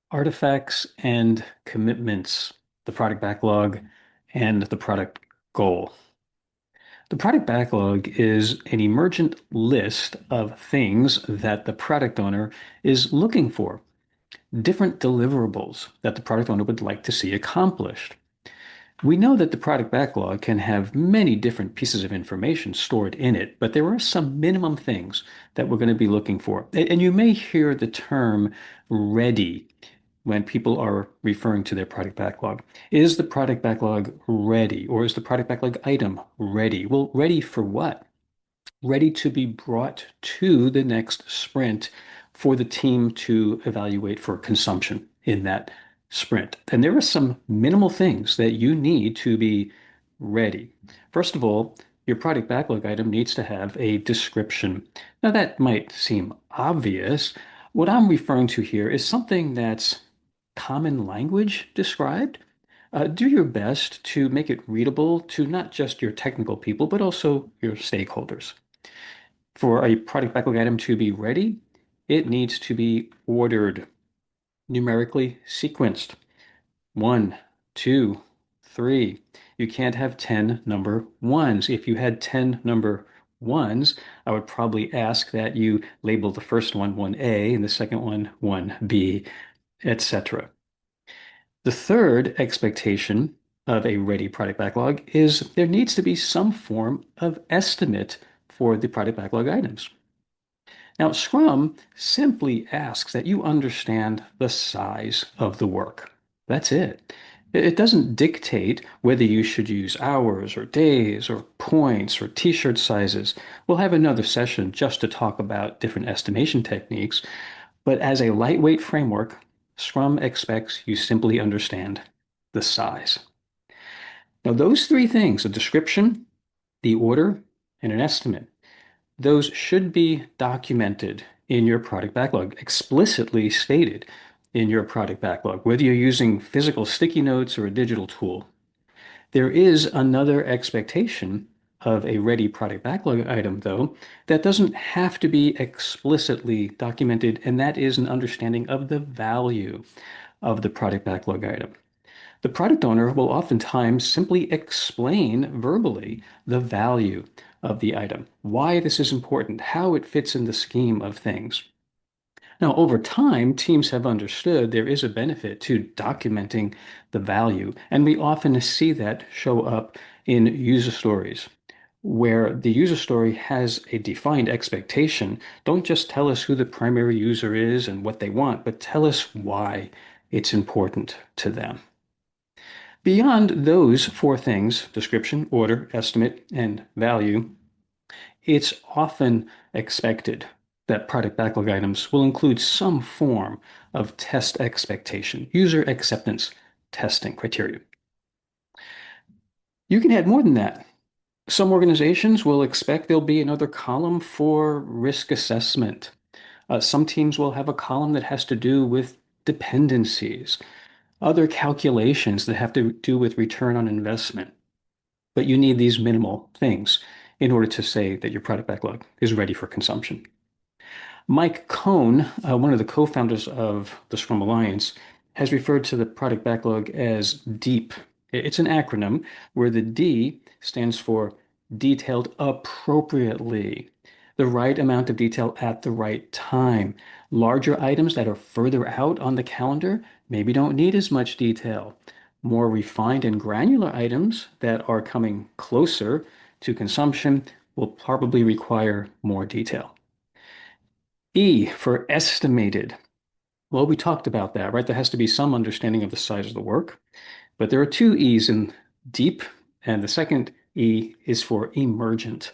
Artifacts and commitments, the product backlog, and the product goal. The product backlog is an emergent list of things that the product owner is looking for, different deliverables that the product owner would like to see accomplished. We know that the product backlog can have many different pieces of information stored in it, but there are some minimum things that we're going to be looking for. And you may hear the term ready when people are referring to their product backlog. Is the product backlog ready, or is the product backlog item ready? Well, ready for what? Ready to be brought to the next sprint for the team to evaluate for consumption in that sprint. And there are some minimal things that you need to be ready. First of all, your product backlog item needs to have a description. Now, that might seem obvious. What I'm referring to here is something that's common language described. Do your best to make it readable to not just your technical people, but also your stakeholders. For a product backlog item to be ready, it needs to be ordered, numerically sequenced. One, two, three. You can't have 10 number ones. If you had 10 number ones, I would probably ask that you label the first one 1A and the second one 1B, etc. The third expectation of a ready product backlog is there needs to be some form of estimate for the product backlog items. Now, Scrum simply asks that you understand the size of the work. That's it. It doesn't dictate whether you should use hours or days or points or t-shirt sizes. We'll have another session just to talk about different estimation techniques. But as a lightweight framework, Scrum expects you simply understand the size. Now, those three things, a description, the order, and an estimate, those should be documented in your product backlog, explicitly stated in your product backlog, whether you're using physical sticky notes or a digital tool. There is another expectation of a ready product backlog item, though, that doesn't have to be explicitly documented, and that is an understanding of the value of the product backlog item. The product owner will oftentimes simply explain verbally the value of the item, why this is important, how it fits in the scheme of things. Now, over time, teams have understood there is a benefit to documenting the value, and we often see that show up in user stories, where the user story has a defined expectation. Don't just tell us who the primary user is and what they want, but tell us why it's important to them. Beyond those four things, description, order, estimate, and value, it's often expected that product backlog items will include some form of test expectation, user acceptance testing criteria. You can add more than that. Some organizations will expect there'll be another column for risk assessment. Some teams will have a column that has to do with dependencies, other calculations that have to do with return on investment. But you need these minimal things in order to say that your product backlog is ready for consumption. Mike Cohn, one of the co-founders of the Scrum Alliance, has referred to the product backlog as DEEP. It's an acronym where the D stands for detailed appropriately, the right amount of detail at the right time. Larger items that are further out on the calendar maybe don't need as much detail. More refined and granular items that are coming closer to consumption will probably require more detail. E for estimated. Well, we talked about that, right? There has to be some understanding of the size of the work, but there are two E's in deep, and the second E is for emergent,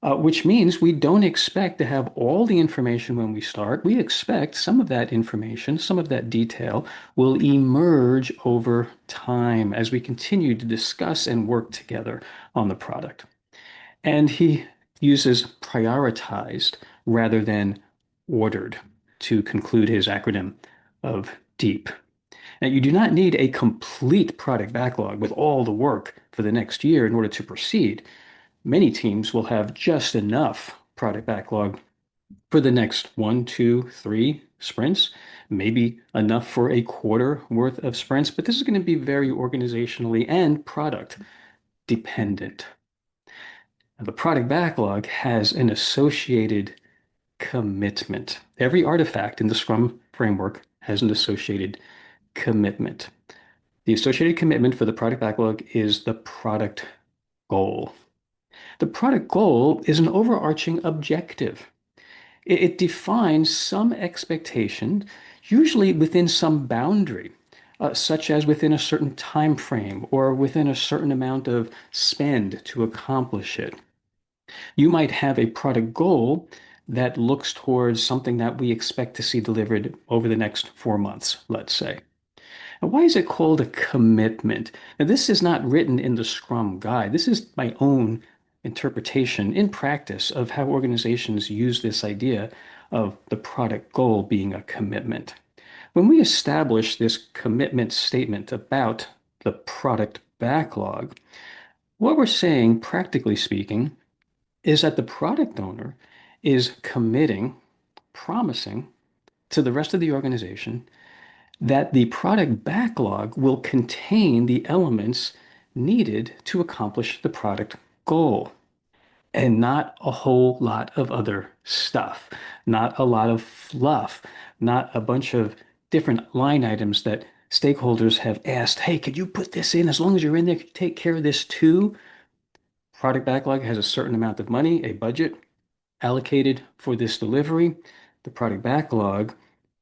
which means we don't expect to have all the information when we start. We expect some of that information, some of that detail will emerge over time as we continue to discuss and work together on the product. And he uses prioritized rather than ordered to conclude his acronym of DEEP. Now, you do not need a complete product backlog with all the work for the next year in order to proceed. Many teams will have just enough product backlog for the next 1, 2, 3, sprints, maybe enough for a quarter worth of sprints, but this is going to be very organizationally and product dependent. Now, the product backlog has an associated commitment. Every artifact in the Scrum framework has an associated commitment. The associated commitment for the product backlog is the product goal. The product goal is an overarching objective. It defines some expectation, usually within some boundary, such as within a certain time frame or within a certain amount of spend to accomplish it. You might have a product goal that looks towards something that we expect to see delivered over the next 4 months, let's say. Now, why is it called a commitment? Now, this is not written in the Scrum guide. This is my own interpretation in practice of how organizations use this idea of the product goal being a commitment. When we establish this commitment statement about the product backlog, what we're saying, practically speaking, is that the product owner is committing, promising to the rest of the organization that the product backlog will contain the elements needed to accomplish the product goal and not a whole lot of other stuff, not a lot of fluff, not a bunch of different line items that stakeholders have asked, hey, could you put this in? As long as you're in there, could you take care of this too? Product backlog has a certain amount of money, a budget allocated for this delivery. The product backlog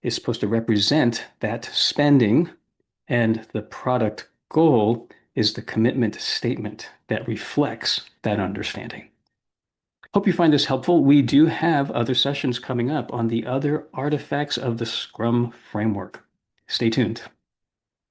is supposed to represent that spending, and the product goal is the commitment statement that reflects that understanding. Hope you find this helpful. We do have other sessions coming up on the other artifacts of the Scrum framework. Stay tuned.